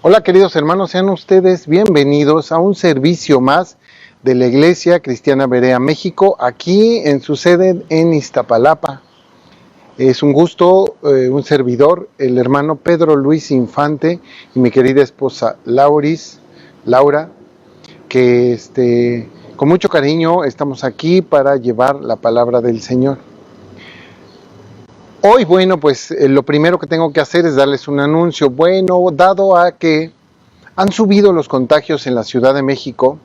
Hola queridos hermanos, sean ustedes bienvenidos a un servicio más de la Iglesia Cristiana Berea México, aquí en su sede en Iztapalapa. Es un gusto, un servidor, el hermano Pedro Luis Infante y mi querida esposa Laura, que con mucho cariño estamos aquí para llevar la palabra del Señor. Hoy, lo primero que tengo que hacer es darles un anuncio. Bueno, dado a que han subido los contagios en la Ciudad de México,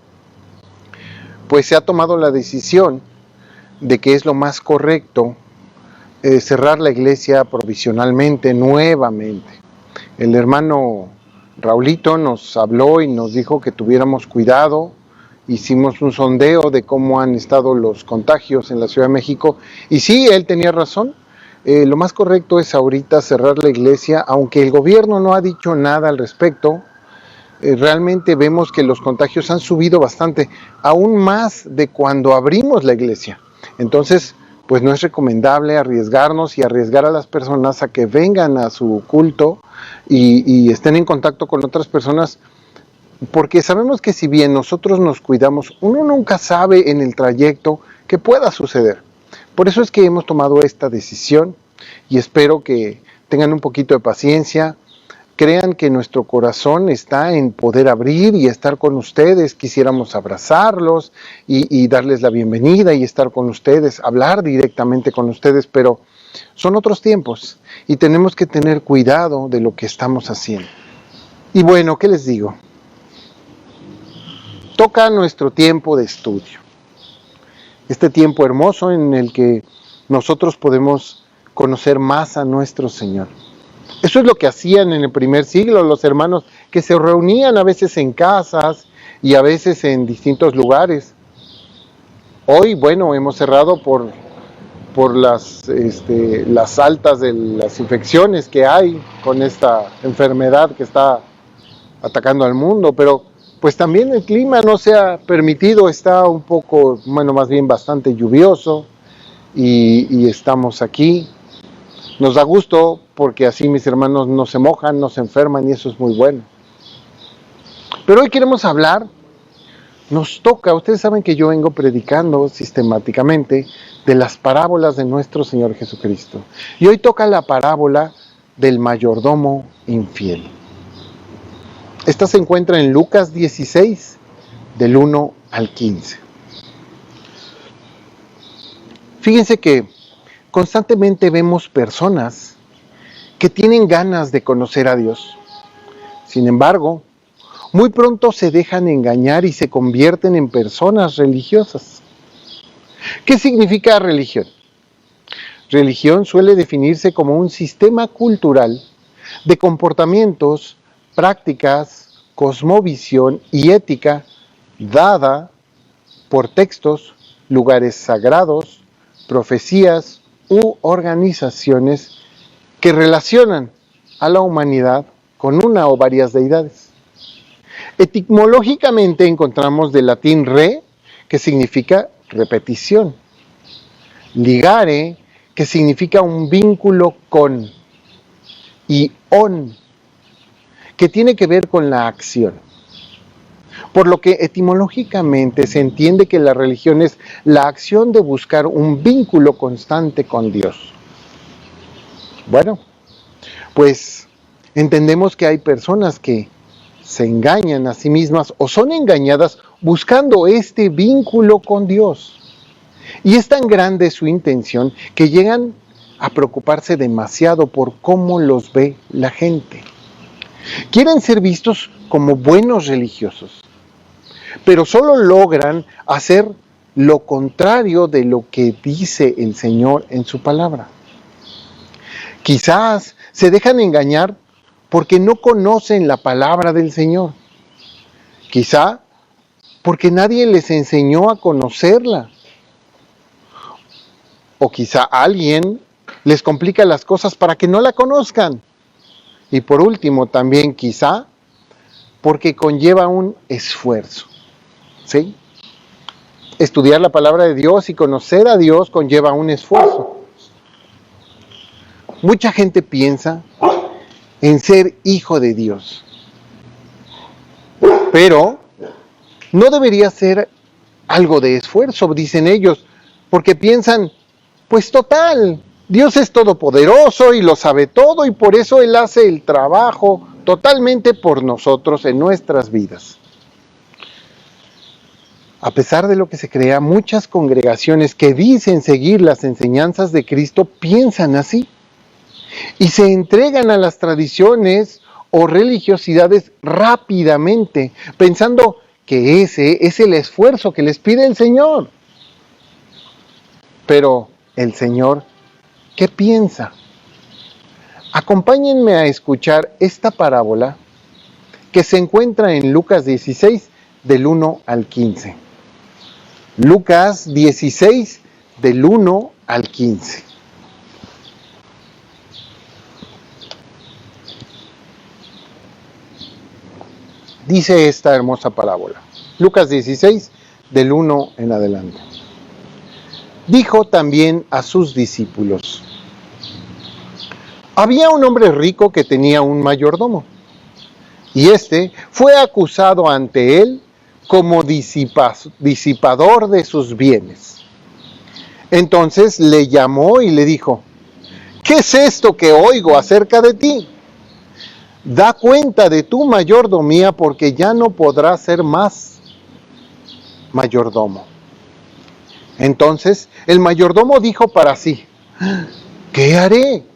pues se ha tomado la decisión de que es lo más correcto cerrar la iglesia provisionalmente, nuevamente. El hermano Raulito nos habló y nos dijo que tuviéramos cuidado. Hicimos un sondeo de cómo han estado los contagios en la Ciudad de México y sí, él tenía razón. Lo más correcto es ahorita cerrar la iglesia, aunque el gobierno no ha dicho nada al respecto. Realmente vemos que los contagios han subido bastante, aún más de cuando abrimos la iglesia. Entonces, pues no es recomendable arriesgarnos y arriesgar a las personas a que vengan a su culto y estén en contacto con otras personas, porque sabemos que si bien nosotros nos cuidamos, uno nunca sabe en el trayecto qué pueda suceder. Por eso es que hemos tomado esta decisión y espero que tengan un poquito de paciencia. Crean que nuestro corazón está en poder abrir y estar con ustedes. Quisiéramos abrazarlos y darles la bienvenida y estar con ustedes, hablar directamente con ustedes, pero son otros tiempos y tenemos que tener cuidado de lo que estamos haciendo. Y bueno, ¿qué les digo? Toca nuestro tiempo de estudio. Este tiempo hermoso en el que nosotros podemos conocer más a nuestro Señor. Eso es lo que hacían en el primer siglo los hermanos, que se reunían a veces en casas y a veces en distintos lugares. Hoy, hemos cerrado por las altas de las infecciones que hay con esta enfermedad que está atacando al mundo, pero pues también el clima no se ha permitido, está un poco, más bien bastante lluvioso y estamos aquí. Nos da gusto porque así mis hermanos no se mojan, no se enferman y eso es muy bueno. Pero hoy queremos hablar, nos toca, ustedes saben que yo vengo predicando sistemáticamente de las parábolas de nuestro Señor Jesucristo. Y hoy toca la parábola del mayordomo infiel. Esta se encuentra en Lucas 16, del 1 al 15. Fíjense que constantemente vemos personas que tienen ganas de conocer a Dios. Sin embargo, muy pronto se dejan engañar y se convierten en personas religiosas. ¿Qué significa religión? Religión suele definirse como un sistema cultural de comportamientos, prácticas, cosmovisión y ética dada por textos, lugares sagrados, profecías u organizaciones que relacionan a la humanidad con una o varias deidades. Etimológicamente encontramos del latín re, que significa repetición, ligare, que significa un vínculo con, y on, que tiene que ver con la acción. Por lo que etimológicamente se entiende que la religión es la acción de buscar un vínculo constante con Dios. Bueno, pues entendemos que hay personas que se engañan a sí mismas o son engañadas buscando este vínculo con Dios. Y es tan grande su intención que llegan a preocuparse demasiado por cómo los ve la gente. Quieren ser vistos como buenos religiosos, pero solo logran hacer lo contrario de lo que dice el Señor en su palabra. Quizás se dejan engañar porque no conocen la palabra del Señor. Quizá porque nadie les enseñó a conocerla. O quizá alguien les complica las cosas para que no la conozcan. Y por último, también quizá porque conlleva un esfuerzo. ¿Sí? Estudiar la palabra de Dios y conocer a Dios conlleva un esfuerzo. Mucha gente piensa en ser hijo de Dios. Pero no debería ser algo de esfuerzo, dicen ellos, porque piensan, pues total, Dios es todopoderoso y lo sabe todo y por eso Él hace el trabajo totalmente por nosotros en nuestras vidas. A pesar de lo que se crea, muchas congregaciones que dicen seguir las enseñanzas de Cristo piensan así y se entregan a las tradiciones o religiosidades rápidamente, pensando que ese es el esfuerzo que les pide el Señor. Pero el Señor, ¿qué piensa? Acompáñenme a escuchar esta parábola que se encuentra en Lucas 16, del 1 al 15. Lucas 16, del 1 al 15. Dice esta hermosa parábola. Lucas 16, del 1 en adelante. Dijo también a sus discípulos: había un hombre rico que tenía un mayordomo, y éste fue acusado ante él como disipador de sus bienes. Entonces le llamó y le dijo: ¿qué es esto que oigo acerca de ti? Da cuenta de tu mayordomía, porque ya no podrás ser más mayordomo. Entonces el mayordomo dijo para sí: ¿qué haré?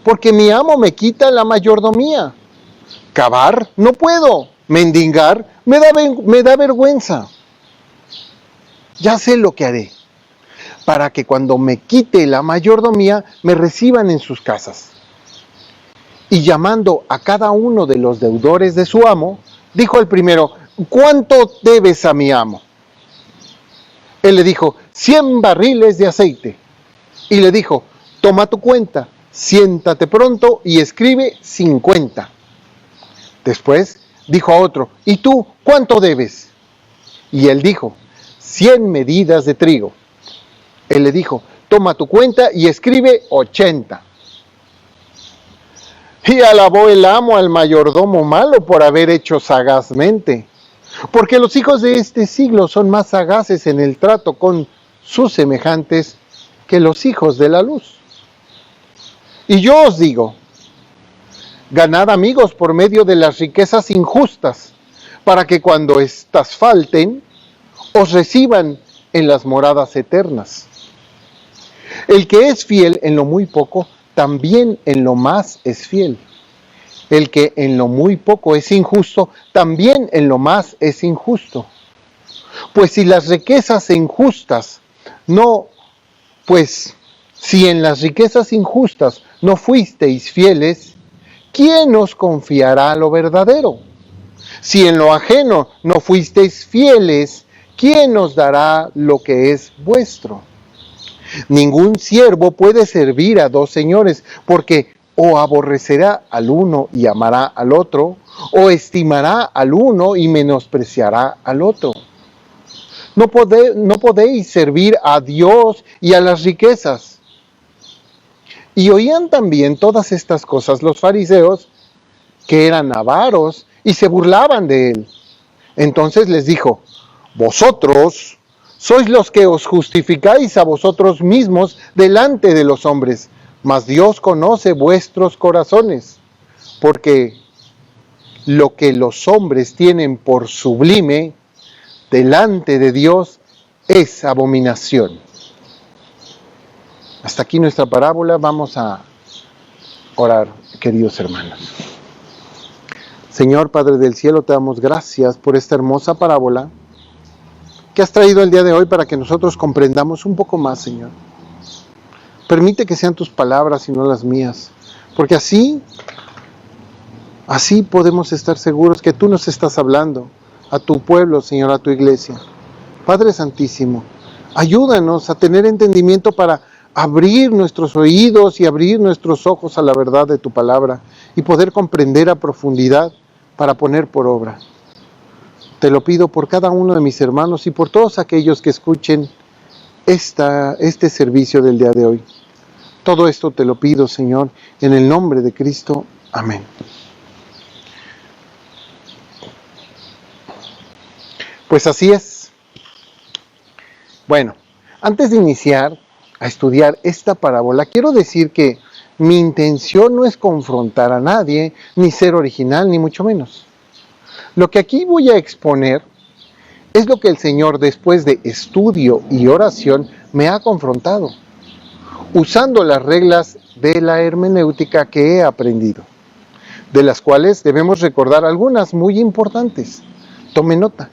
Porque mi amo me quita la mayordomía. Cavar no puedo, mendigar me da vergüenza. Ya sé lo que haré, para que cuando me quite la mayordomía me reciban en sus casas. Y llamando a cada uno de los deudores de su amo, dijo al primero: ¿cuánto debes a mi amo? Él le dijo: 100 barriles de aceite. Y le dijo: toma tu cuenta, siéntate pronto y escribe 50. Después dijo a otro: ¿y tú cuánto debes? Y él dijo: 100 medidas de trigo. Él le dijo: toma tu cuenta y escribe 80. Y alabó el amo al mayordomo malo por haber hecho sagazmente, porque los hijos de este siglo son más sagaces en el trato con sus semejantes que los hijos de la luz. Y yo os digo: ganad amigos por medio de las riquezas injustas, para que cuando éstas falten, os reciban en las moradas eternas. El que es fiel en lo muy poco, también en lo más es fiel. El que en lo muy poco es injusto, también en lo más es injusto. Pues si las riquezas injustas si en las riquezas injustas no fuisteis fieles, ¿quién os confiará lo verdadero? Si en lo ajeno no fuisteis fieles, ¿quién os dará lo que es vuestro? Ningún siervo puede servir a dos señores, porque o aborrecerá al uno y amará al otro, o estimará al uno y menospreciará al otro. No podéis servir a Dios y a las riquezas. Y oían también todas estas cosas los fariseos, que eran avaros, y se burlaban de él. Entonces les dijo: vosotros sois los que os justificáis a vosotros mismos delante de los hombres, mas Dios conoce vuestros corazones, porque lo que los hombres tienen por sublime delante de Dios es abominación. Hasta aquí nuestra parábola. Vamos a orar, queridos hermanos. Señor Padre del cielo, te damos gracias por esta hermosa parábola que has traído el día de hoy para que nosotros comprendamos un poco más, Señor. Permite que sean tus palabras y no las mías, porque así podemos estar seguros que tú nos estás hablando a tu pueblo, Señor, a tu iglesia. Padre Santísimo, ayúdanos a tener entendimiento para abrir nuestros oídos y abrir nuestros ojos a la verdad de tu palabra y poder comprender a profundidad para poner por obra. Te lo pido por cada uno de mis hermanos y por todos aquellos que escuchen este servicio del día de hoy. Todo esto te lo pido, Señor, en el nombre de Cristo. Amén. Pues así es. Bueno, antes de iniciar a estudiar esta parábola, quiero decir que mi intención no es confrontar a nadie, ni ser original, ni mucho menos. Lo que aquí voy a exponer es lo que el Señor, después de estudio y oración, me ha confrontado, usando las reglas de la hermenéutica que he aprendido, de las cuales debemos recordar algunas muy importantes. Tome nota.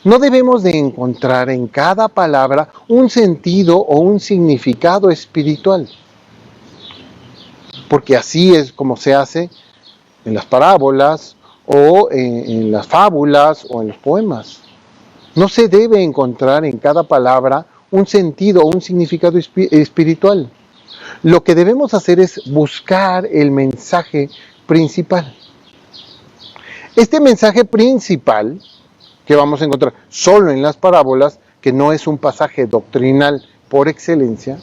No debemos de encontrar en cada palabra un sentido o un significado espiritual, porque así es como se hace en las parábolas o en las fábulas o en los poemas. No se debe encontrar en cada palabra un sentido o un significado espiritual. Lo que debemos hacer es buscar el mensaje principal. Este mensaje principal que vamos a encontrar solo en las parábolas, que no es un pasaje doctrinal por excelencia,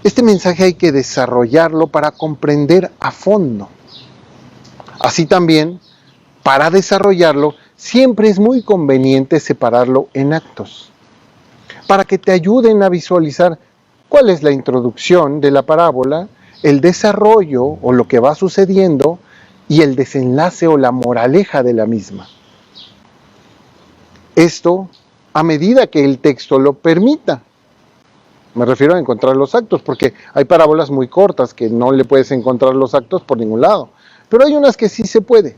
este mensaje hay que desarrollarlo para comprender a fondo. Así también, para desarrollarlo, siempre es muy conveniente separarlo en actos, para que te ayuden a visualizar cuál es la introducción de la parábola, el desarrollo o lo que va sucediendo y el desenlace o la moraleja de la misma. Esto a medida que el texto lo permita. Me refiero a encontrar los actos, porque hay parábolas muy cortas que no le puedes encontrar los actos por ningún lado, pero hay unas que sí se puede.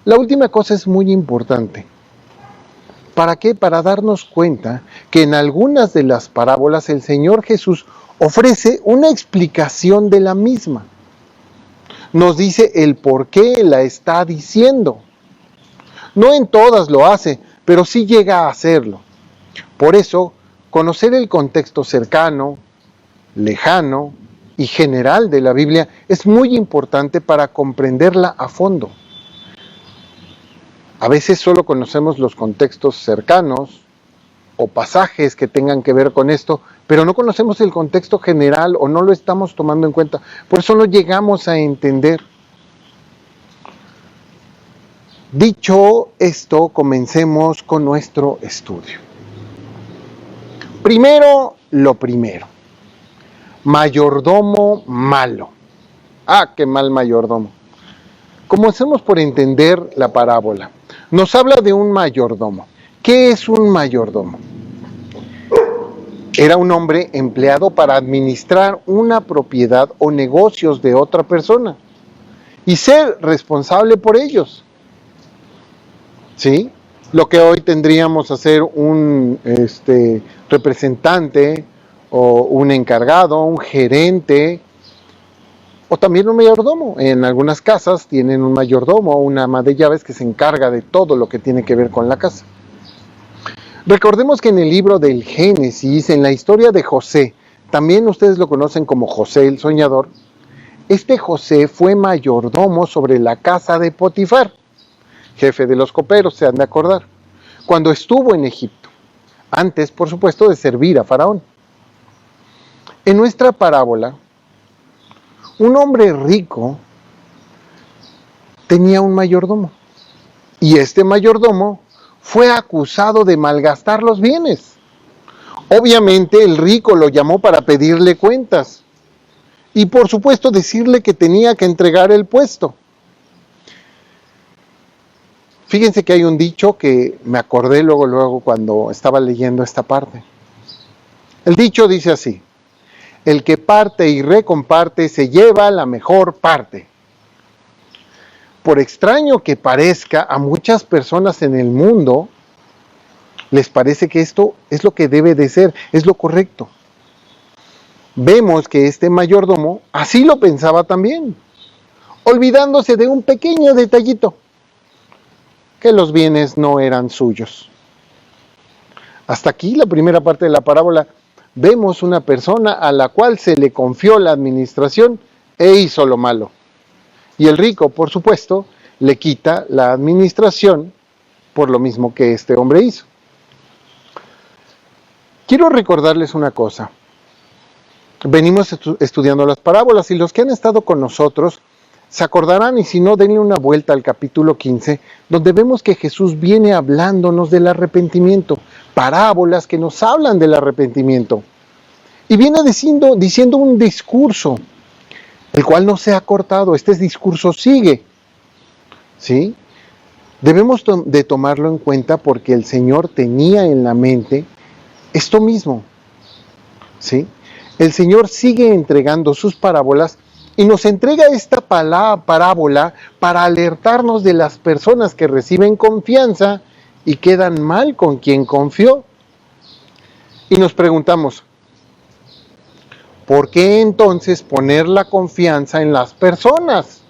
La última cosa es muy importante. ¿Para qué? Para darnos cuenta que en algunas de las parábolas el Señor Jesús ofrece una explicación de la misma. Nos dice el por qué la está diciendo. No en todas lo hace, pero sí llega a hacerlo. Por eso, conocer el contexto cercano, lejano y general de la Biblia es muy importante para comprenderla a fondo. A veces solo conocemos los contextos cercanos o pasajes que tengan que ver con esto, pero no conocemos el contexto general o no lo estamos tomando en cuenta. Por eso no llegamos a entender. Dicho esto, comencemos con nuestro estudio. Primero, lo primero. Mayordomo malo. Ah, qué mal mayordomo. Comencemos por entender la parábola. Nos habla de un mayordomo. ¿Qué es un mayordomo? Era un hombre empleado para administrar una propiedad o negocios de otra persona y ser responsable por ellos. ¿Sí? Lo que hoy tendríamos a ser un representante o un encargado, un gerente, o también un mayordomo. En algunas casas tienen un mayordomo o una ama de llaves que se encarga de todo lo que tiene que ver con la casa. Recordemos que en el libro del Génesis, en la historia de José, también ustedes lo conocen como José el soñador, este José fue mayordomo sobre la casa de Potifar, jefe de los coperos, se han de acordar, cuando estuvo en Egipto, antes, por supuesto, de servir a Faraón. En nuestra parábola, un hombre rico tenía un mayordomo, y este mayordomo fue acusado de malgastar los bienes. Obviamente el rico lo llamó para pedirle cuentas, y por supuesto decirle que tenía que entregar el puesto. Fíjense que hay un dicho que me acordé luego cuando estaba leyendo esta parte. El dicho dice así: el que parte y recomparte se lleva la mejor parte. Por extraño que parezca, a muchas personas en el mundo les parece que esto es lo que debe de ser, es lo correcto. Vemos que este mayordomo así lo pensaba también, olvidándose de un pequeño detallito, que los bienes no eran suyos. Hasta aquí la primera parte de la parábola. Vemos una persona a la cual se le confió la administración e hizo lo malo. Y el rico, por supuesto, le quita la administración por lo mismo que este hombre hizo. Quiero recordarles una cosa. Venimos estudiando las parábolas y los que han estado con nosotros Se acordarán, y si no, denle una vuelta al capítulo 15, donde vemos que Jesús viene hablándonos del arrepentimiento, parábolas que nos hablan del arrepentimiento. Y viene diciendo un discurso, el cual no se ha cortado. Este discurso sigue, ¿sí? Debemos de tomarlo en cuenta porque el Señor tenía en la mente esto mismo, ¿sí? El Señor sigue entregando sus parábolas y nos entrega esta parábola para alertarnos de las personas que reciben confianza y quedan mal con quien confió. Y nos preguntamos, ¿por qué entonces poner la confianza en las personas?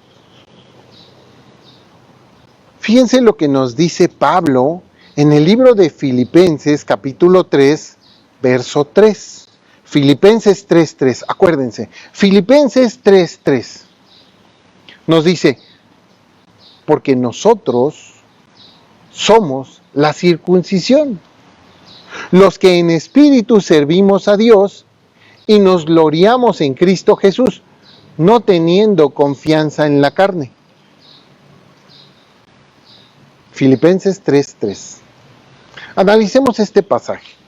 Fíjense lo que nos dice Pablo en el libro de Filipenses, capítulo 3, verso 3. Filipenses 3:3, acuérdense, Filipenses 3:3 nos dice, porque nosotros somos la circuncisión, los que en espíritu servimos a Dios y nos gloriamos en Cristo Jesús, no teniendo confianza en la carne. Filipenses 3:3. Analicemos este pasaje.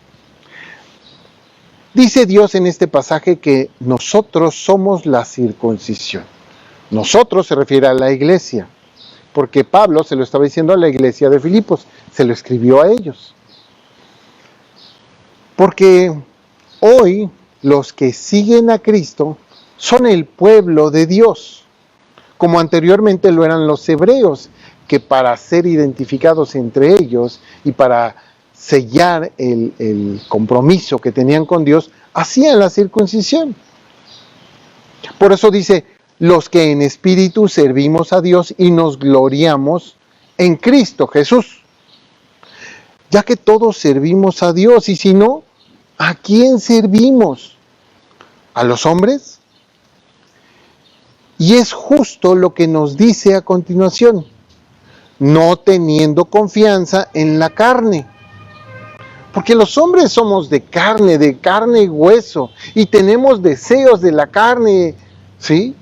Dice Dios en este pasaje que nosotros somos la circuncisión. Nosotros se refiere a la iglesia, porque Pablo se lo estaba diciendo a la iglesia de Filipos, se lo escribió a ellos. Porque hoy los que siguen a Cristo son el pueblo de Dios, como anteriormente lo eran los hebreos, que para ser identificados entre ellos y para sellar el compromiso que tenían con Dios, hacían la circuncisión. Por eso dice, los que en espíritu servimos a Dios y nos gloriamos en Cristo Jesús. Ya que todos servimos a Dios, y si no, ¿a quién servimos? ¿A los hombres? Y es justo lo que nos dice a continuación, no teniendo confianza en la carne. Porque los hombres somos de carne y hueso, y tenemos deseos de la carne, ¿sí?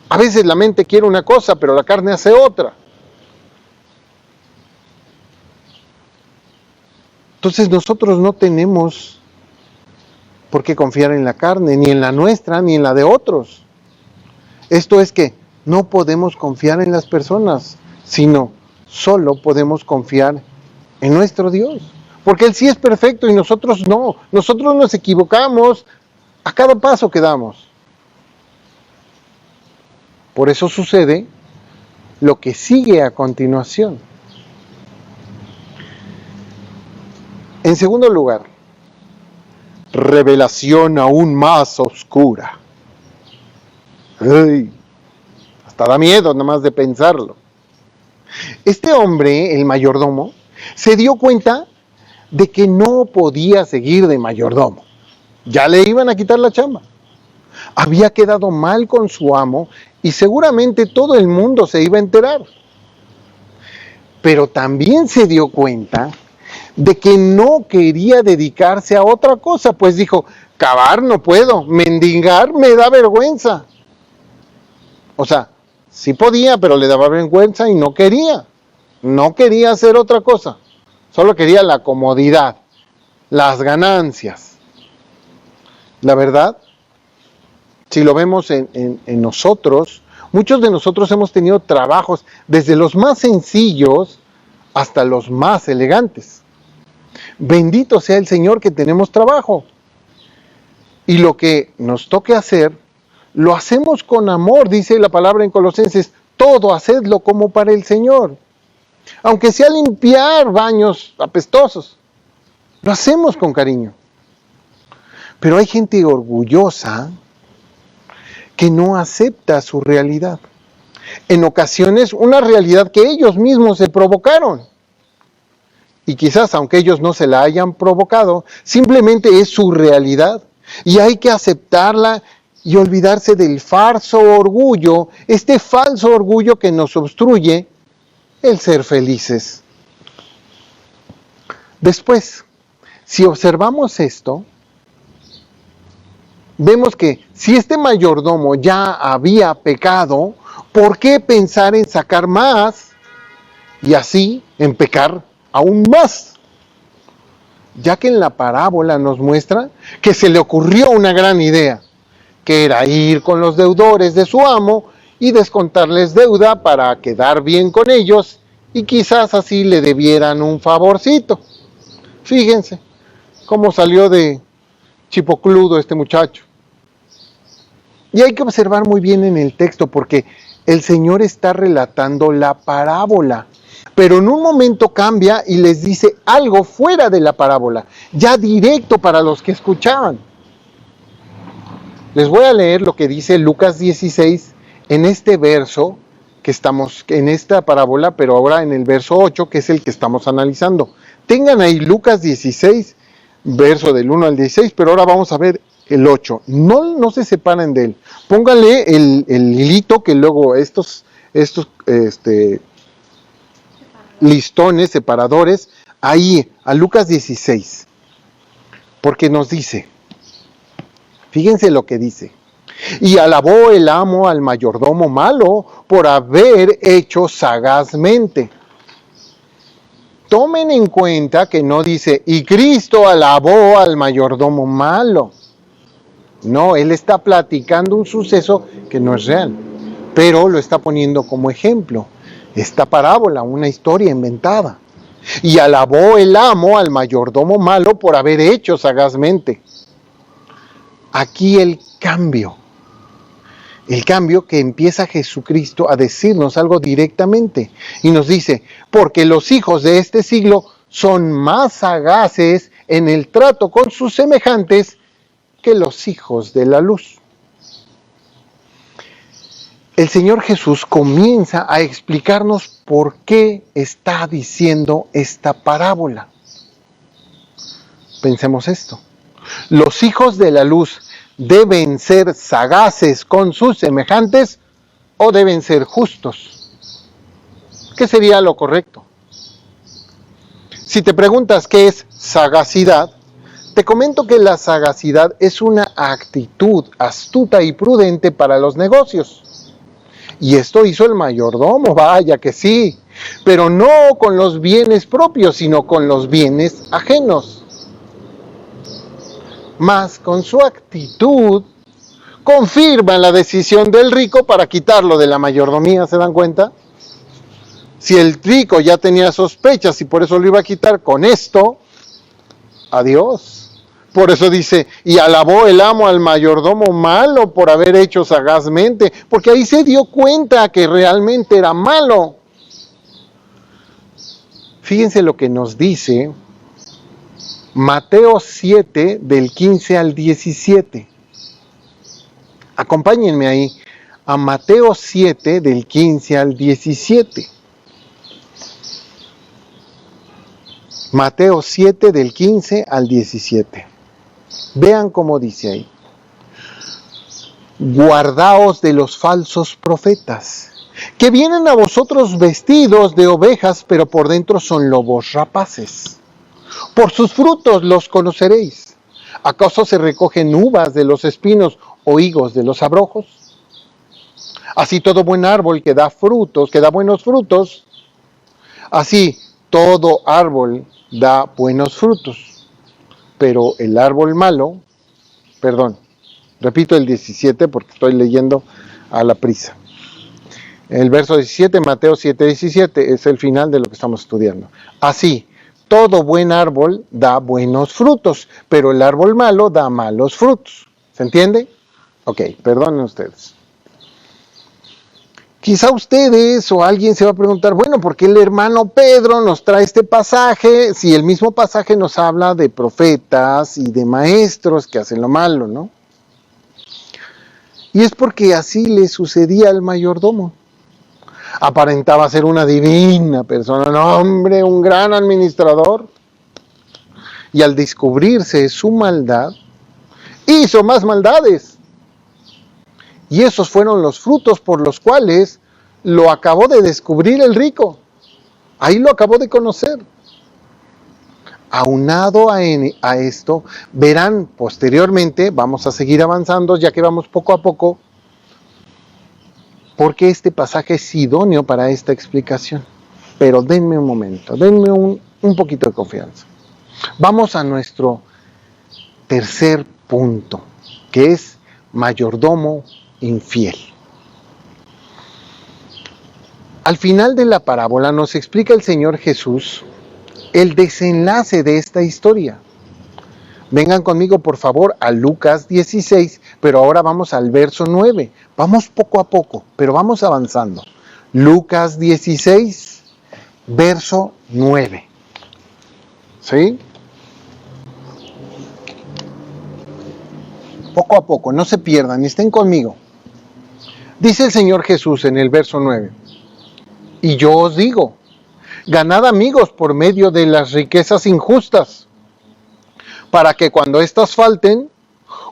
A veces la mente quiere una cosa, pero la carne hace otra. Entonces nosotros no tenemos por qué confiar en la carne, ni en la nuestra, ni en la de otros. Esto es que no podemos confiar en las personas, sino solo podemos confiar en nuestro Dios. Porque Él sí es perfecto y nosotros no. Nosotros nos equivocamos a cada paso que damos. Por eso sucede lo que sigue a continuación. En segundo lugar, revelación aún más oscura. ¡Ay! Hasta da miedo nada más de pensarlo. Este hombre, el mayordomo, se dio cuenta de que no podía seguir de mayordomo. Ya le iban a quitar la chamba. Había quedado mal con su amo y seguramente todo el mundo se iba a enterar. Pero también se dio cuenta de que no quería dedicarse a otra cosa, pues dijo, cavar no puedo, mendigar me da vergüenza. O sea, sí podía, pero le daba vergüenza y no quería hacer otra cosa. Solo quería la comodidad, las ganancias. La verdad, si lo vemos en nosotros, muchos de nosotros hemos tenido trabajos desde los más sencillos hasta los más elegantes. Bendito sea el Señor que tenemos trabajo. Y lo que nos toque hacer, lo hacemos con amor, dice la palabra en Colosenses, todo hacedlo como para el Señor. Aunque sea limpiar baños apestosos, lo hacemos con cariño. Pero hay gente orgullosa que no acepta su realidad. En ocasiones, una realidad que ellos mismos se provocaron. Y quizás, aunque ellos no se la hayan provocado, simplemente es su realidad. Y hay que aceptarla y olvidarse del falso orgullo, este falso orgullo que nos obstruye el ser felices. Después, si observamos esto, vemos que si este mayordomo ya había pecado, ¿por qué pensar en sacar más y así en pecar aún más? Ya que en la parábola nos muestra que se le ocurrió una gran idea, que era ir con los deudores de su amo y descontarles deuda para quedar bien con ellos y quizás así le debieran un favorcito. Fíjense cómo salió de chipocludo este muchacho. Y hay que observar muy bien en el texto porque el Señor está relatando la parábola, pero en un momento cambia y les dice algo fuera de la parábola, ya directo para los que escuchaban. Les voy a leer lo que dice Lucas 16 en este verso que estamos, en esta parábola, pero ahora en el verso 8, que es el que estamos analizando. Tengan ahí Lucas 16, verso del 1 al 16, pero ahora vamos a ver el 8. No se separen de él. Pónganle el hilito que luego estos listones, separadores, ahí a Lucas 16. Porque nos dice, fíjense lo que dice. Y alabó el amo al mayordomo malo por haber hecho sagazmente. Tomen en cuenta que no dice, y Cristo alabó al mayordomo malo. No, él está platicando un suceso que no es real, pero lo está poniendo como ejemplo. Esta parábola, una historia inventada. Y alabó el amo al mayordomo malo por haber hecho sagazmente. Aquí el cambio que empieza Jesucristo a decirnos algo directamente. Y nos dice, porque los hijos de este siglo son más sagaces en el trato con sus semejantes que los hijos de la luz. El Señor Jesús comienza a explicarnos por qué está diciendo esta parábola. Pensemos esto. Los hijos de la luz deben ser sagaces con sus semejantes o deben ser justos. ¿Qué sería lo correcto? Si te preguntas qué es sagacidad, te comento que la sagacidad es una actitud astuta y prudente para los negocios. Y esto hizo el mayordomo, vaya que sí, pero no con los bienes propios, sino con los bienes ajenos. Mas con su actitud confirma la decisión del rico para quitarlo de la mayordomía, ¿se dan cuenta? Si el rico ya tenía sospechas y por eso lo iba a quitar con esto, adiós. Por eso dice, y alabó el amo al mayordomo malo por haber hecho sagazmente, porque ahí se dio cuenta que realmente era malo. Fíjense lo que nos dice Mateo 7, del 15 al 17. Acompáñenme ahí a Mateo 7, del 15 al 17. Mateo 7, del 15 al 17. Vean cómo dice ahí. Guardaos de los falsos profetas, que vienen a vosotros vestidos de ovejas, pero por dentro son lobos rapaces. Por sus frutos los conoceréis. ¿Acaso se recogen uvas de los espinos o higos de los abrojos? Así todo buen árbol que da frutos, que da buenos frutos, así todo árbol da buenos frutos. Pero el árbol malo, repito el 17 porque estoy leyendo a la prisa. El verso 17, Mateo 7, 17, es el final de lo que estamos estudiando. Así, todo buen árbol da buenos frutos, pero el árbol malo da malos frutos. ¿Se entiende? Ok, perdonen ustedes. Quizá ustedes o alguien se va a preguntar, bueno, ¿por qué el hermano Pedro nos trae este pasaje si el mismo pasaje nos habla de profetas y de maestros que hacen lo malo, ¿no? Y es porque así le sucedía al mayordomo. Aparentaba ser una divina persona, no, hombre, un gran administrador. Y al descubrirse su maldad, hizo más maldades. Y esos fueron los frutos por los cuales lo acabó de descubrir el rico. Ahí lo acabó de conocer. Aunado a esto, verán posteriormente, vamos a seguir avanzando ya que vamos poco a poco, porque este pasaje es idóneo para esta explicación. Pero denme un momento, denme un poquito de confianza. Vamos a nuestro tercer punto, que es mayordomo infiel. Al final de la parábola nos explica el Señor Jesús el desenlace de esta historia. Vengan conmigo por favor a Lucas 16, pero ahora vamos al verso 9. Vamos poco a poco, pero vamos avanzando. Lucas 16, verso 9. ¿Sí? Poco a poco, no se pierdan, estén conmigo. Dice el Señor Jesús en el verso 9. Y yo os digo, ganad amigos por medio de las riquezas injustas, para que cuando éstas falten,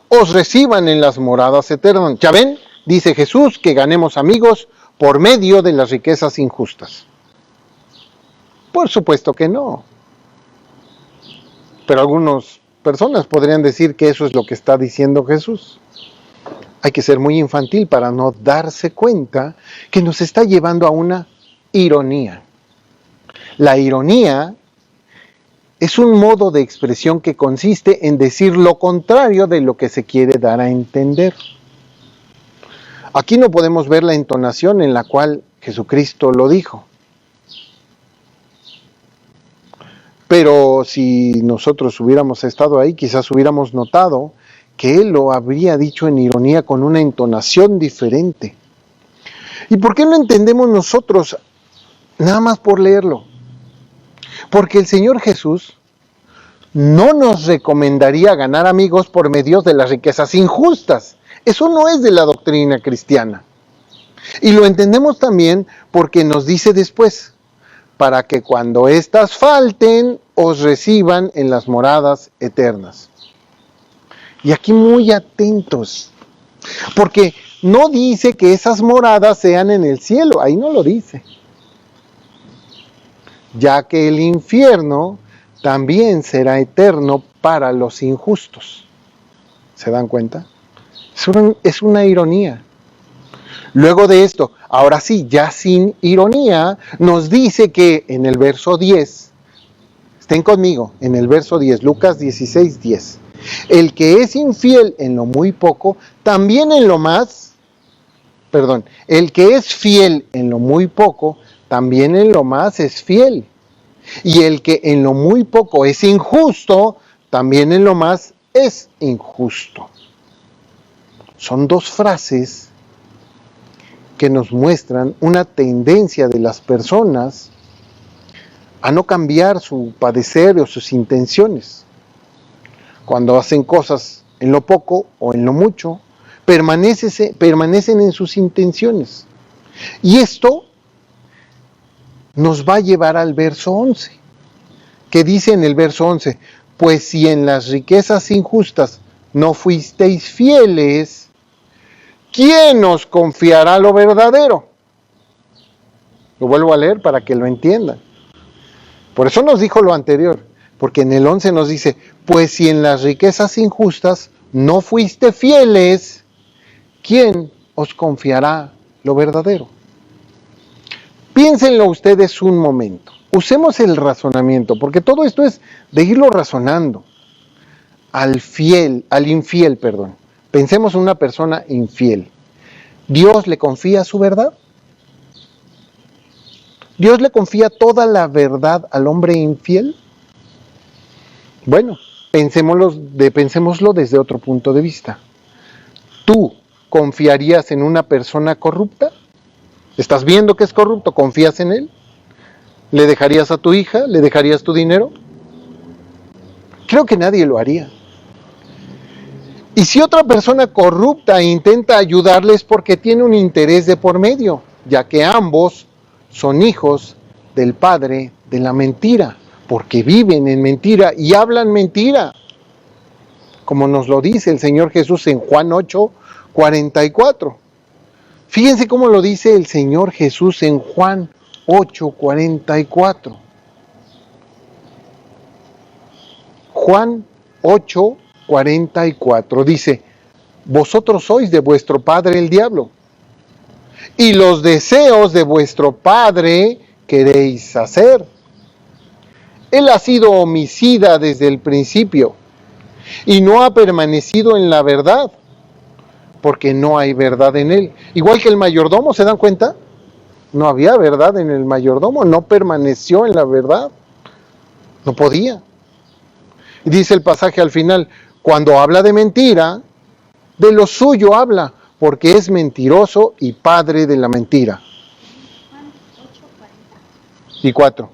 os reciban en las moradas eternas. ¿Ya ven? Dice Jesús que ganemos amigos por medio de las riquezas injustas. Por supuesto que no. Pero algunas personas podrían decir que eso es lo que está diciendo Jesús. Hay que ser muy infantil para no darse cuenta que nos está llevando a una ironía. La ironía es un modo de expresión que consiste en decir lo contrario de lo que se quiere dar a entender. Aquí no podemos ver la entonación en la cual Jesucristo lo dijo. Pero si nosotros hubiéramos estado ahí, quizás hubiéramos notado que Él lo habría dicho en ironía con una entonación diferente. ¿Y por qué no entendemos nosotros nada más por leerlo? Porque el Señor Jesús no nos recomendaría ganar amigos por medio de las riquezas injustas. Eso no es de la doctrina cristiana. Y lo entendemos también porque nos dice después, para que cuando éstas falten, os reciban en las moradas eternas. Y aquí muy atentos, porque no dice que esas moradas sean en el cielo, ahí no lo dice. Ya que el infierno también será eterno para los injustos. ¿Se dan cuenta? Es una ironía. Luego de esto, ahora sí, ya sin ironía, nos dice que en el verso 10, estén conmigo, en el verso 10, Lucas 16, 10, el que es infiel en lo muy poco, también en lo más, el que es fiel en lo muy poco, también en lo más es fiel. Y el que en lo muy poco es injusto, también en lo más es injusto. Son dos frases que nos muestran una tendencia de las personas a no cambiar su padecer o sus intenciones. Cuando hacen cosas en lo poco o en lo mucho, permanecen en sus intenciones. Y esto nos va a llevar al verso 11, que dice en el verso 11, pues si en las riquezas injustas no fuisteis fieles, ¿quién os confiará lo verdadero? Lo vuelvo a leer para que lo entiendan. Por eso nos dijo lo anterior, porque en el 11 nos dice, pues si en las riquezas injustas no fuiste fieles, ¿quién os confiará lo verdadero? Piénsenlo ustedes un momento. Usemos el razonamiento, porque todo esto es de irlo razonando. Al infiel. Pensemos en una persona infiel. ¿Dios le confía su verdad? ¿Dios le confía toda la verdad al hombre infiel? Bueno, pensémoslo desde otro punto de vista. ¿Tú confiarías en una persona corrupta? ¿Estás viendo que es corrupto? ¿Confías en él? ¿Le dejarías a tu hija? ¿Le dejarías tu dinero? Creo que nadie lo haría. Y si otra persona corrupta intenta ayudarles porque tiene un interés de por medio, ya que ambos son hijos del padre de la mentira, porque viven en mentira y hablan mentira, como nos lo dice el Señor Jesús en Juan 8, 44. Fíjense cómo lo dice el Señor Jesús en Juan 8, 44. Juan 8:44 dice, vosotros sois de vuestro padre el diablo, y los deseos de vuestro padre queréis hacer. Él ha sido homicida desde el principio, y no ha permanecido en la verdad, porque no hay verdad en él. Igual que el mayordomo, ¿se dan cuenta? No había verdad en el mayordomo, no permaneció en la verdad, no podía. Y dice el pasaje al final, cuando habla de mentira, de lo suyo habla, porque es mentiroso y padre de la mentira. Y 4.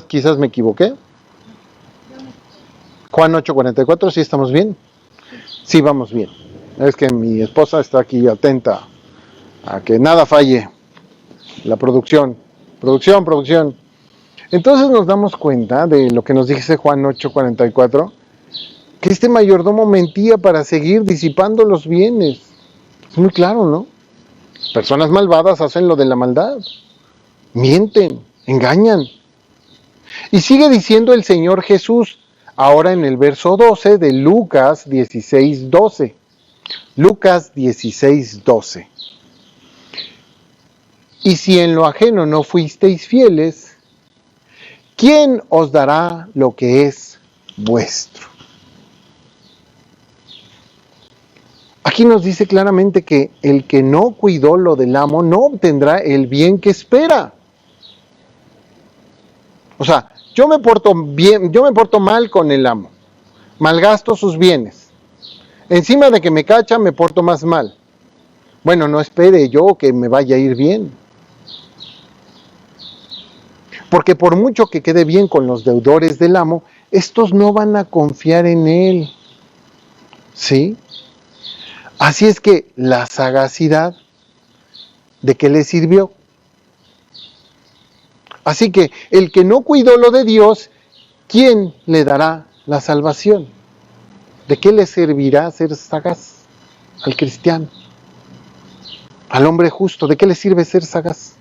Quizás me equivoqué. Juan 8:44, ¿sí estamos bien? Sí, vamos bien. Es que mi esposa está aquí atenta a que nada falle. La producción. Entonces nos damos cuenta de lo que nos dice Juan 8:44, que este mayordomo mentía para seguir disipando los bienes. Es muy claro, ¿no? Personas malvadas hacen lo de la maldad. Mienten, engañan. Y sigue diciendo el Señor Jesús, ahora en el verso 12 de Lucas 16:12. Lucas 16:12. Y si en lo ajeno no fuisteis fieles, ¿quién os dará lo que es vuestro? Aquí nos dice claramente que el que no cuidó lo del amo no obtendrá el bien que espera. O sea, yo me porto mal con el amo, malgasto sus bienes. Encima de que me cacha, me porto más mal. Bueno, no espere yo que me vaya a ir bien. Porque por mucho que quede bien con los deudores del amo, estos no van a confiar en él. ¿Sí? Así es que la sagacidad, ¿de qué le sirvió? Así que el que no cuidó lo de Dios, ¿quién le dará la salvación? ¿De qué le servirá ser sagaz al cristiano? Al hombre justo, ¿de qué le sirve ser sagaz?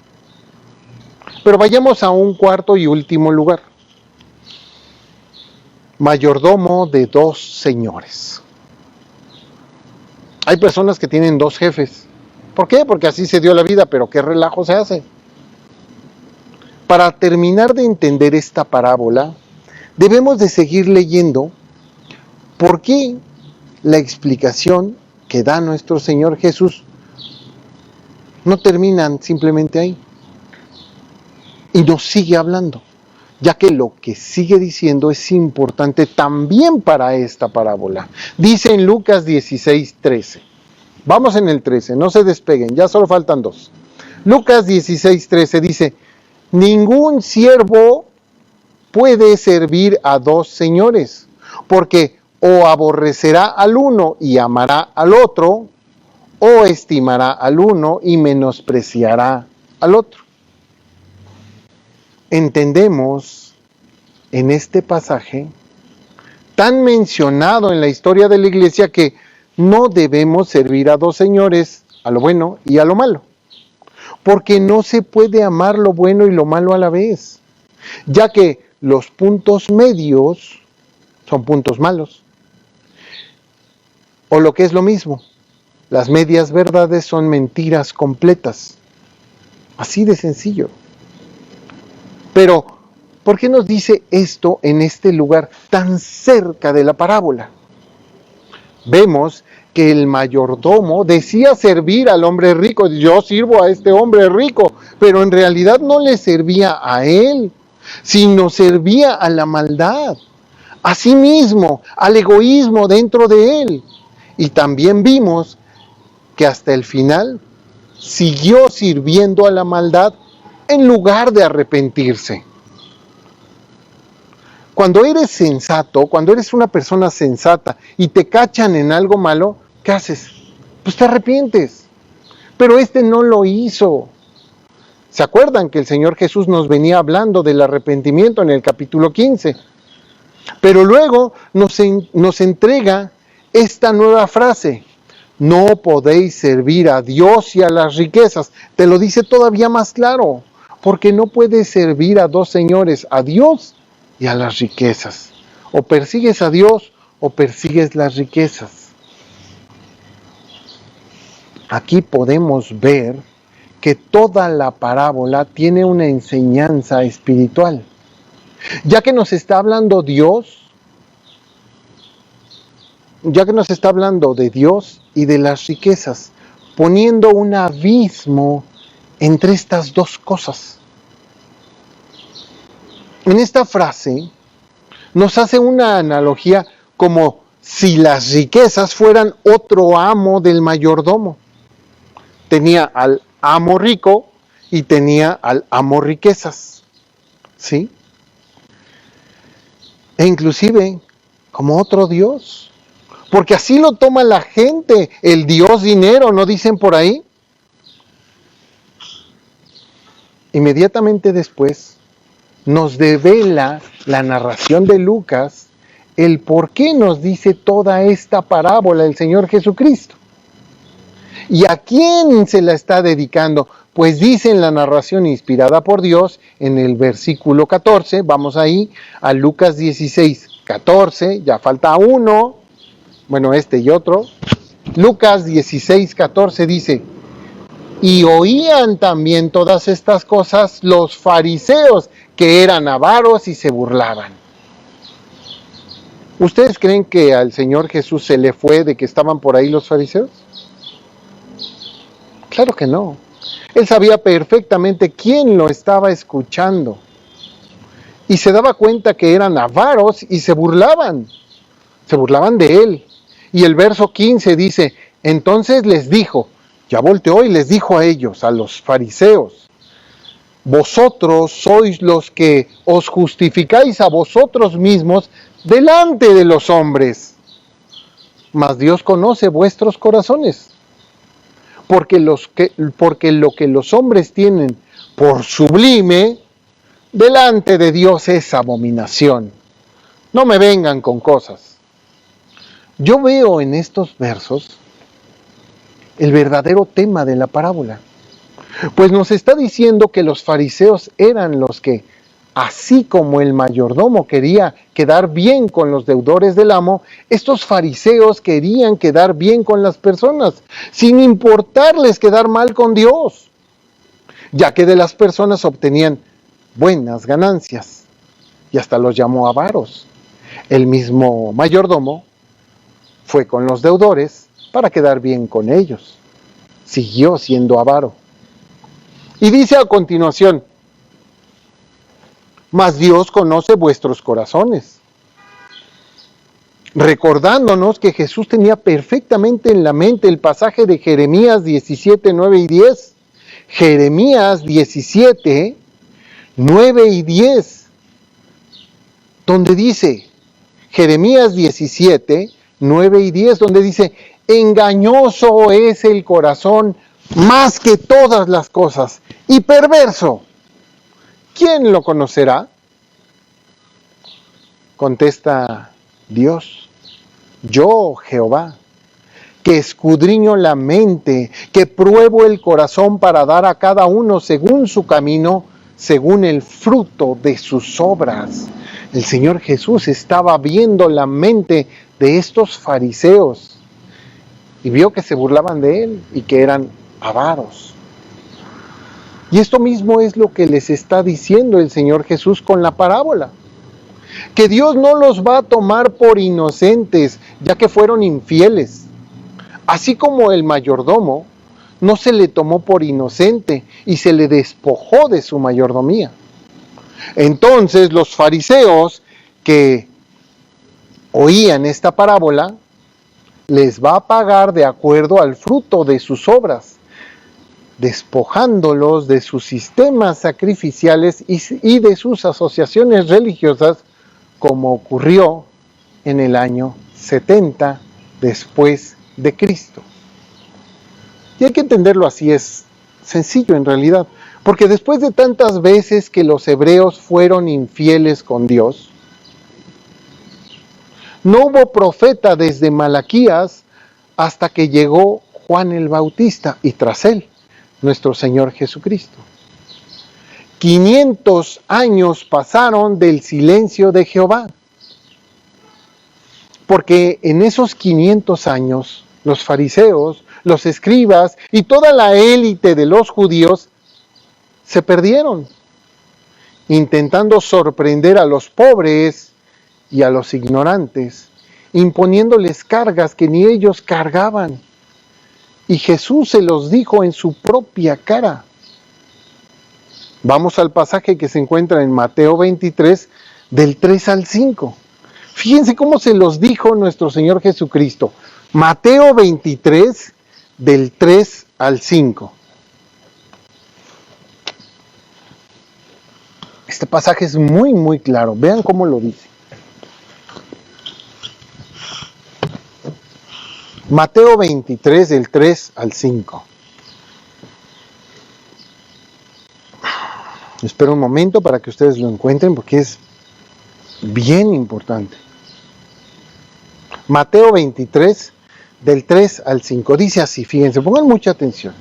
Pero vayamos a un cuarto y último lugar. Mayordomo de 2 señores. Hay personas que tienen 2 jefes. ¿Por qué? Porque así se dio la vida, pero qué relajo se hace. Para terminar de entender esta parábola, debemos de seguir leyendo por qué la explicación que da nuestro Señor Jesús no terminan simplemente ahí. Y nos sigue hablando, ya que lo que sigue diciendo es importante también para esta parábola. Dice en Lucas 16:13. Vamos en el 13, no se despeguen, ya solo faltan 2. Lucas 16:13 dice, ningún siervo puede servir a 2 señores, porque o aborrecerá al uno y amará al otro, o estimará al uno y menospreciará al otro. Entendemos en este pasaje, tan mencionado en la historia de la iglesia, que no debemos servir a 2 señores, a lo bueno y a lo malo, porque no se puede amar lo bueno y lo malo a la vez, ya que los puntos medios son puntos malos, o lo que es lo mismo, las medias verdades son mentiras completas, así de sencillo. Pero, ¿por qué nos dice esto en este lugar tan cerca de la parábola? Vemos que el mayordomo decía servir al hombre rico. Yo sirvo a este hombre rico, pero en realidad no le servía a él, sino servía a la maldad, a sí mismo, al egoísmo dentro de él. Y también vimos que hasta el final siguió sirviendo a la maldad en lugar de arrepentirse. Cuando eres sensato, cuando eres una persona sensata y te cachan en algo malo, ¿qué haces? Pues te arrepientes. Pero este no lo hizo. ¿Se acuerdan que el Señor Jesús nos venía hablando del arrepentimiento en el capítulo 15? Pero luego nos entrega esta nueva frase. No podéis servir a Dios y a las riquezas. Te lo dice todavía más claro. Porque no puedes servir a dos señores, a Dios y a las riquezas. O persigues a Dios o persigues las riquezas. Aquí podemos ver que toda la parábola tiene una enseñanza espiritual. Ya que nos está hablando Dios, ya que nos está hablando de Dios y de las riquezas, poniendo un abismo entre estas dos cosas. En esta frase nos hace una analogía como si las riquezas fueran otro amo del mayordomo. Tenía al amo rico y tenía al amo riquezas, ¿sí? E inclusive como otro Dios, porque así lo toma la gente, el Dios dinero, ¿no dicen por ahí? Inmediatamente después nos devela la narración de Lucas el por qué nos dice toda esta parábola el Señor Jesucristo. ¿Y a quién se la está dedicando? Pues dice en la narración inspirada por Dios, en el versículo 14, vamos ahí a Lucas 16, 14, ya falta uno, bueno, este y otro. Lucas 16, 14 dice: y oían también todas estas cosas los fariseos, que eran avaros y se burlaban. ¿Ustedes creen que al Señor Jesús se le fue de que estaban por ahí los fariseos? Claro que no. Él sabía perfectamente quién lo estaba escuchando. Y se daba cuenta que eran avaros y se burlaban. Se burlaban de él. Y el verso 15 dice: entonces les dijo, ya volteó y les dijo a ellos, a los fariseos: vosotros sois los que os justificáis a vosotros mismos delante de los hombres, mas Dios conoce vuestros corazones. Porque lo que los hombres tienen por sublime, delante de Dios es abominación. No me vengan con cosas. Yo veo en estos versos el verdadero tema de la parábola. Pues nos está diciendo que los fariseos eran los que, así como el mayordomo quería quedar bien con los deudores del amo, estos fariseos querían quedar bien con las personas, sin importarles quedar mal con Dios, ya que de las personas obtenían buenas ganancias, y hasta los llamó avaros. El mismo mayordomo fue con los deudores para quedar bien con ellos. Siguió siendo avaro. Y dice a continuación: mas Dios conoce vuestros corazones. Recordándonos que Jesús tenía perfectamente en la mente el pasaje de Jeremías 17, 9 y 10. Jeremías 17, 9 y 10. Donde dice, Jeremías 17, 9 y 10, donde dice: engañoso es el corazón más que todas las cosas, y perverso. ¿Quién lo conocerá? Contesta Dios: yo, Jehová, que escudriño la mente, que pruebo el corazón para dar a cada uno según su camino, según el fruto de sus obras. El Señor Jesús estaba viendo la mente de estos fariseos y vio que se burlaban de él y que eran avaros. Y esto mismo es lo que les está diciendo el Señor Jesús con la parábola. Que Dios no los va a tomar por inocentes, ya que fueron infieles. Así como el mayordomo no se le tomó por inocente y se le despojó de su mayordomía. Entonces los fariseos que oían esta parábola les va a pagar de acuerdo al fruto de sus obras, despojándolos de sus sistemas sacrificiales y de sus asociaciones religiosas, como ocurrió en el año 70 después de Cristo. Y hay que entenderlo así, es sencillo en realidad, porque después de tantas veces que los hebreos fueron infieles con Dios, no hubo profeta desde Malaquías hasta que llegó Juan el Bautista y tras él nuestro Señor Jesucristo. 500 años pasaron del silencio de Jehová. Porque en esos 500 años, los fariseos, los escribas y toda la élite de los judíos se perdieron, intentando sorprender a los pobres y a los ignorantes, imponiéndoles cargas que ni ellos cargaban. Y Jesús se los dijo en su propia cara. Vamos al pasaje que se encuentra en Mateo 23, del 3 al 5. Fíjense cómo se los dijo nuestro Señor Jesucristo. Mateo 23, del 3 al 5. Este pasaje es muy, muy claro. Vean cómo lo dice. Mateo 23, del 3 al 5. Espero un momento para que ustedes lo encuentren porque es bien importante. Mateo 23, del 3 al 5. Dice así, fíjense, pongan mucha atención.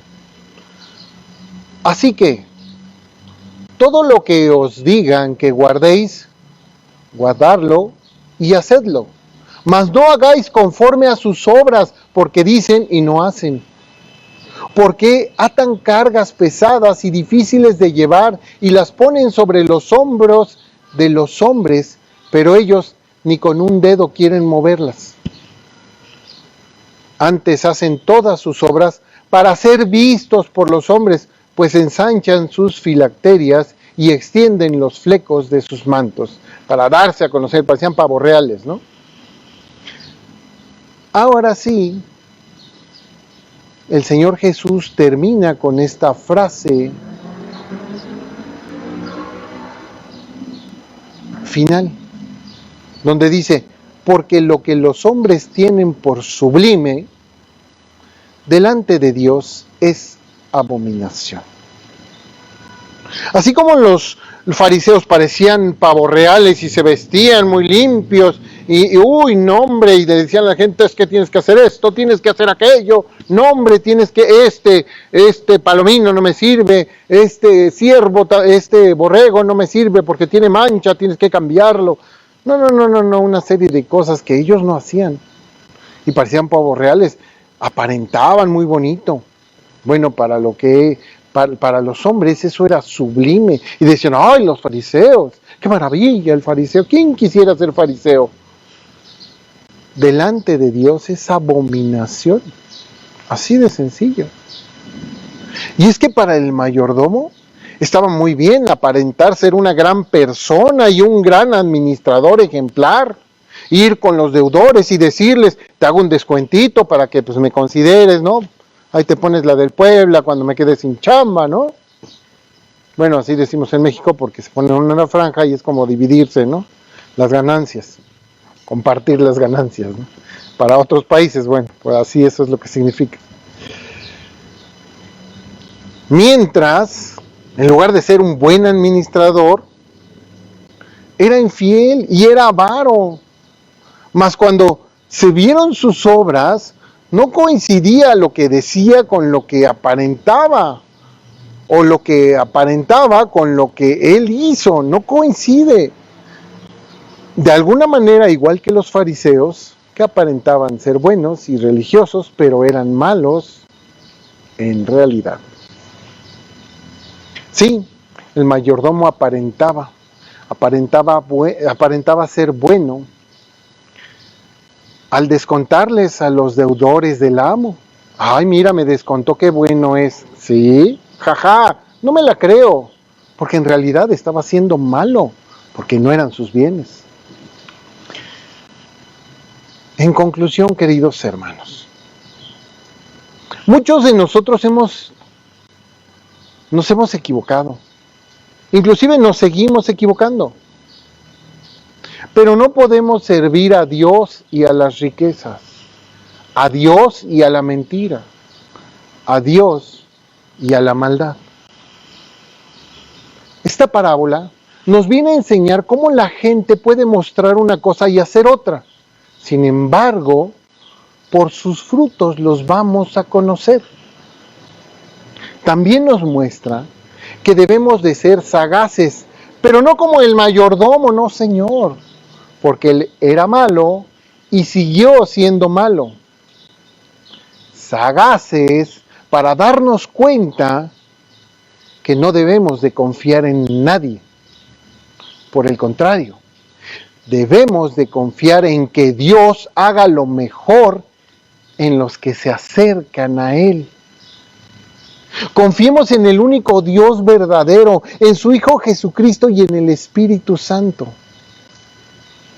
Así que, todo lo que os digan que guardéis, guardadlo y hacedlo. Mas no hagáis conforme a sus obras, porque dicen y no hacen. Porque atan cargas pesadas y difíciles de llevar y las ponen sobre los hombros de los hombres, pero ellos ni con un dedo quieren moverlas. Antes hacen todas sus obras para ser vistos por los hombres, pues ensanchan sus filacterias y extienden los flecos de sus mantos para darse a conocer. Parecían pavos reales, ¿no? Ahora sí, el Señor Jesús termina con esta frase final, donde dice, porque lo que los hombres tienen por sublime, delante de Dios es abominación. Así como los fariseos parecían pavos reales y se vestían muy limpios y uy, no hombre, y le decían a la gente, es que tienes que hacer esto, tienes que hacer aquello, no hombre, tienes que este palomino no me sirve, este ciervo, este borrego no me sirve porque tiene mancha, tienes que cambiarlo. No, una serie de cosas que ellos no hacían y parecían pavos reales, aparentaban muy bonito. Bueno, para los hombres eso era sublime. Y decían, ¡ay, los fariseos! ¡Qué maravilla el fariseo! ¿Quién quisiera ser fariseo? Delante de Dios es abominación. Así de sencillo. Y es que para el mayordomo estaba muy bien aparentar ser una gran persona y un gran administrador ejemplar. Ir con los deudores y decirles, te hago un descuentito para que pues me consideres, ¿no? Ahí te pones la del Puebla cuando me quede sin chamba, ¿no? Bueno, así decimos en México porque se pone una franja y es como dividirse, ¿no? Las ganancias, compartir las ganancias, ¿no? Para otros países, bueno, pues así eso es lo que significa. Mientras, en lugar de ser un buen administrador, era infiel y era avaro. Mas cuando se vieron sus obras, no coincidía lo que decía con lo que aparentaba, o lo que aparentaba con lo que él hizo, no coincide. De alguna manera, igual que los fariseos, que aparentaban ser buenos y religiosos, pero eran malos en realidad. Sí, el mayordomo aparentaba ser bueno, al descontarles a los deudores del amo. Ay, mira, me descontó, qué bueno es. Sí, jaja, no me la creo, porque en realidad estaba siendo malo, porque no eran sus bienes. En conclusión, queridos hermanos, muchos de nosotros nos hemos equivocado, inclusive nos seguimos equivocando. Pero no podemos servir a Dios y a las riquezas, a Dios y a la mentira, a Dios y a la maldad. Esta parábola nos viene a enseñar cómo la gente puede mostrar una cosa y hacer otra. Sin embargo, por sus frutos los vamos a conocer. También nos muestra que debemos de ser sagaces, pero no como el mayordomo, no señor, porque él era malo y siguió siendo malo. Sagaces para darnos cuenta que no debemos de confiar en nadie. Por el contrario, debemos de confiar en que Dios haga lo mejor en los que se acercan a Él. Confiemos en el único Dios verdadero, en su Hijo Jesucristo y en el Espíritu Santo,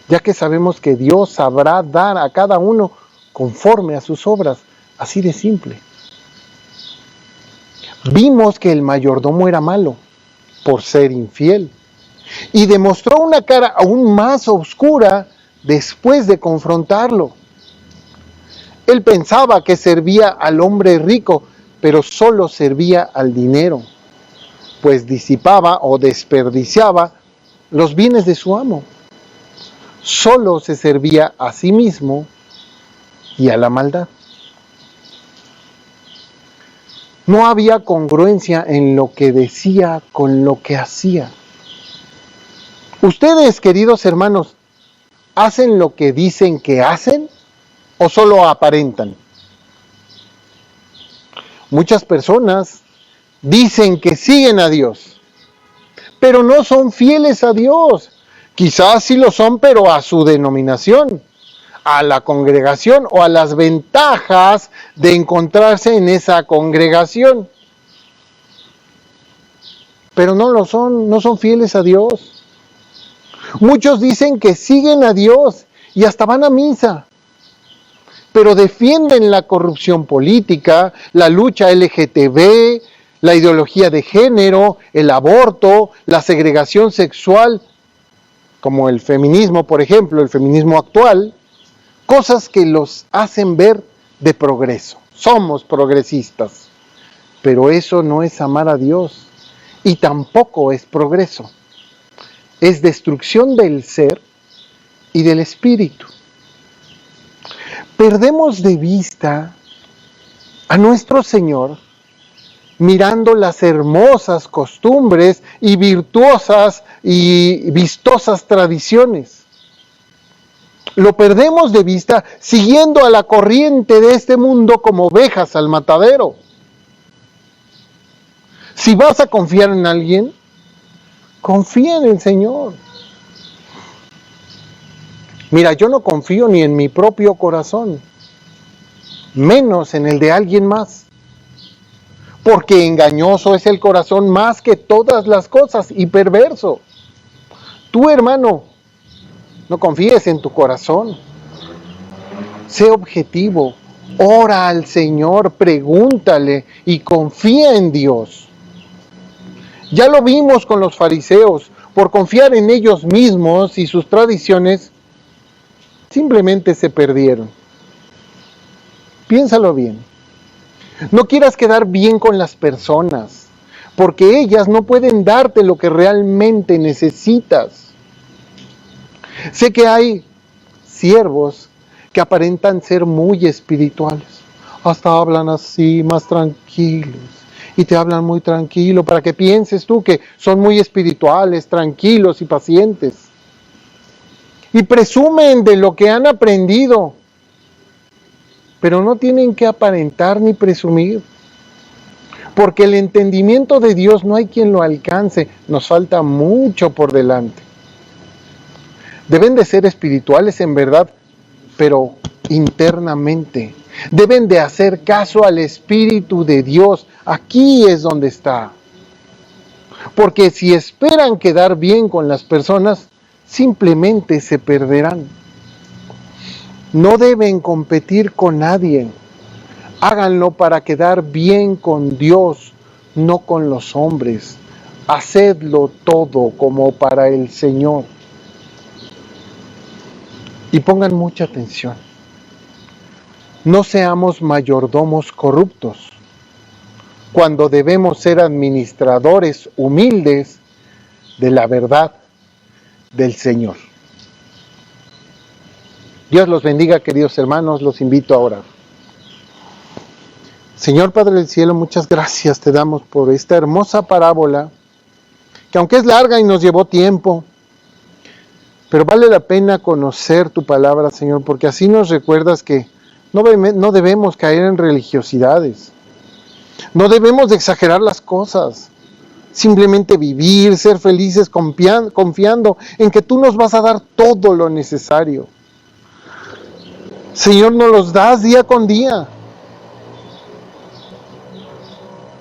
ya que sabemos que Dios sabrá dar a cada uno conforme a sus obras, así de simple. Vimos que el mayordomo era malo por ser infiel y demostró una cara aún más oscura después de confrontarlo. Él pensaba que servía al hombre rico, pero solo servía al dinero, pues disipaba o desperdiciaba los bienes de su amo. Solo se servía a sí mismo y a la maldad. No había congruencia en lo que decía con lo que hacía. Ustedes, queridos hermanos, ¿hacen lo que dicen que hacen o solo aparentan? Muchas personas dicen que siguen a Dios, pero no son fieles a Dios. Quizás sí lo son, pero a su denominación, a la congregación o a las ventajas de encontrarse en esa congregación. Pero no lo son, no son fieles a Dios. Muchos dicen que siguen a Dios y hasta van a misa, pero defienden la corrupción política, la lucha LGTB, la ideología de género, el aborto, la segregación sexual, como el feminismo, por ejemplo, el feminismo actual, cosas que los hacen ver de progreso. Somos progresistas, pero eso no es amar a Dios y tampoco es progreso. Es destrucción del ser y del espíritu. Perdemos de vista a nuestro Señor mirando las hermosas costumbres y virtuosas y vistosas tradiciones. Lo perdemos de vista siguiendo a la corriente de este mundo como ovejas al matadero. Si vas a confiar en alguien, confía en el Señor. Mira, yo no confío ni en mi propio corazón, menos en el de alguien más. Porque engañoso es el corazón más que todas las cosas y perverso. Tú, hermano, no confíes en tu corazón. Sé objetivo, ora al Señor, pregúntale y confía en Dios. Ya lo vimos con los fariseos, por confiar en ellos mismos y sus tradiciones, simplemente se perdieron. Piénsalo bien. No quieras quedar bien con las personas, porque ellas no pueden darte lo que realmente necesitas. Sé que hay siervos que aparentan ser muy espirituales. Hasta hablan así, más tranquilos. Y te hablan muy tranquilo para que pienses tú que son muy espirituales, tranquilos y pacientes. Y presumen de lo que han aprendido. Pero no tienen que aparentar ni presumir. Porque el entendimiento de Dios no hay quien lo alcance. Nos falta mucho por delante. Deben de ser espirituales en verdad, pero internamente. Deben de hacer caso al Espíritu de Dios. Aquí es donde está. Porque si esperan quedar bien con las personas, simplemente se perderán. No deben competir con nadie. Háganlo para quedar bien con Dios, no con los hombres. Hacedlo todo como para el Señor. Y pongan mucha atención. No seamos mayordomos corruptos, cuando debemos ser administradores humildes de la verdad del Señor. Dios los bendiga, queridos hermanos, los invito a orar. Señor Padre del Cielo, muchas gracias te damos por esta hermosa parábola, que aunque es larga y nos llevó tiempo, pero vale la pena conocer tu palabra, Señor, porque así nos recuerdas que no debemos caer en religiosidades, no debemos de exagerar las cosas, simplemente vivir, ser felices confiando en que tú nos vas a dar todo lo necesario. Señor, nos los das día con día.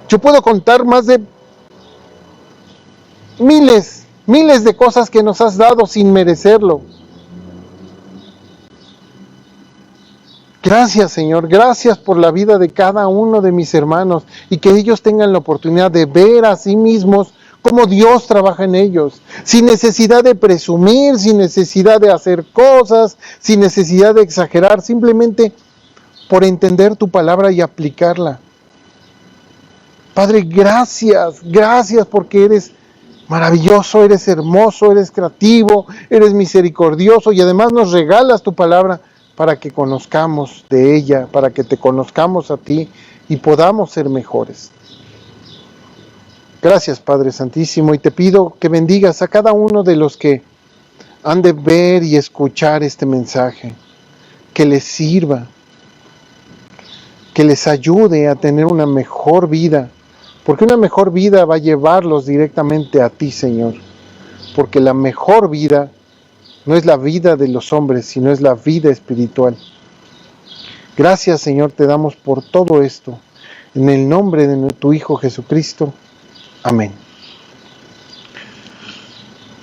Yo puedo contar más de miles de cosas que nos has dado sin merecerlo. Gracias, Señor, gracias por la vida de cada uno de mis hermanos y que ellos tengan la oportunidad de ver a sí mismos cómo Dios trabaja en ellos, sin necesidad de presumir, sin necesidad de hacer cosas, sin necesidad de exagerar, simplemente por entender tu palabra y aplicarla. Padre, gracias porque eres maravilloso, eres hermoso, eres creativo, eres misericordioso y además nos regalas tu palabra para que conozcamos de ella, para que te conozcamos a ti y podamos ser mejores. Gracias, Padre Santísimo, y te pido que bendigas a cada uno de los que han de ver y escuchar este mensaje, que les sirva, que les ayude a tener una mejor vida, porque una mejor vida va a llevarlos directamente a ti, Señor, porque la mejor vida no es la vida de los hombres, sino es la vida espiritual. Gracias, Señor, te damos por todo esto, en el nombre de tu Hijo Jesucristo. Amén.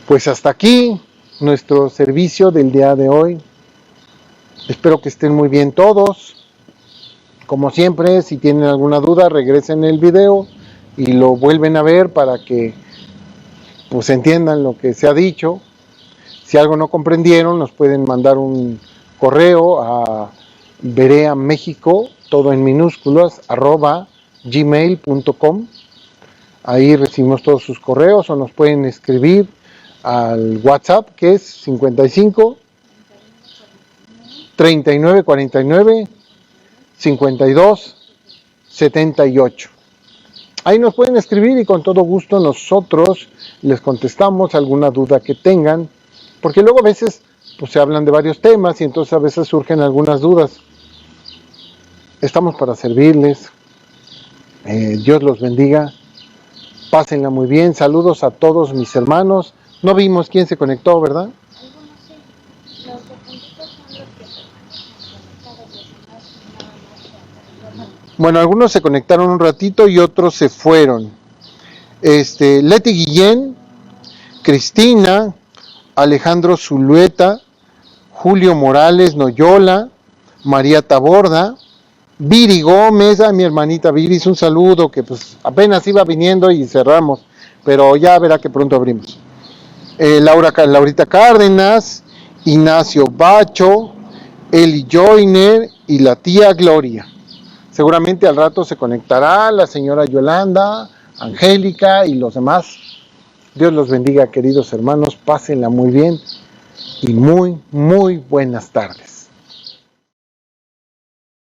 Pues hasta aquí nuestro servicio del día de hoy. Espero que estén muy bien todos. Como siempre, si tienen alguna duda, regresen el video y lo vuelven a ver para que pues entiendan lo que se ha dicho. Si algo no comprendieron, nos pueden mandar un correo a bereamexico, todo en minúsculas, @gmail.com. Ahí recibimos todos sus correos o nos pueden escribir al WhatsApp, que es 55 39 49 52 78. Ahí nos pueden escribir y con todo gusto nosotros les contestamos alguna duda que tengan, porque luego a veces pues, se hablan de varios temas y entonces a veces surgen algunas dudas. Estamos para servirles. Dios los bendiga. Pásenla muy bien. Saludos a todos mis hermanos. No vimos quién se conectó, ¿verdad? Bueno, algunos se conectaron un ratito y otros se fueron. Leti Guillén, Cristina, Alejandro Zulueta, Julio Morales Noyola, María Taborda, Viri Gómez, a mi hermanita Viri, un saludo que pues apenas iba viniendo y cerramos, pero ya verá que pronto abrimos. Laurita Cárdenas, Ignacio Bacho, Eli Joyner y la tía Gloria. Seguramente al rato se conectará la señora Yolanda, Angélica y los demás. Dios los bendiga, queridos hermanos, pásenla muy bien y muy buenas tardes.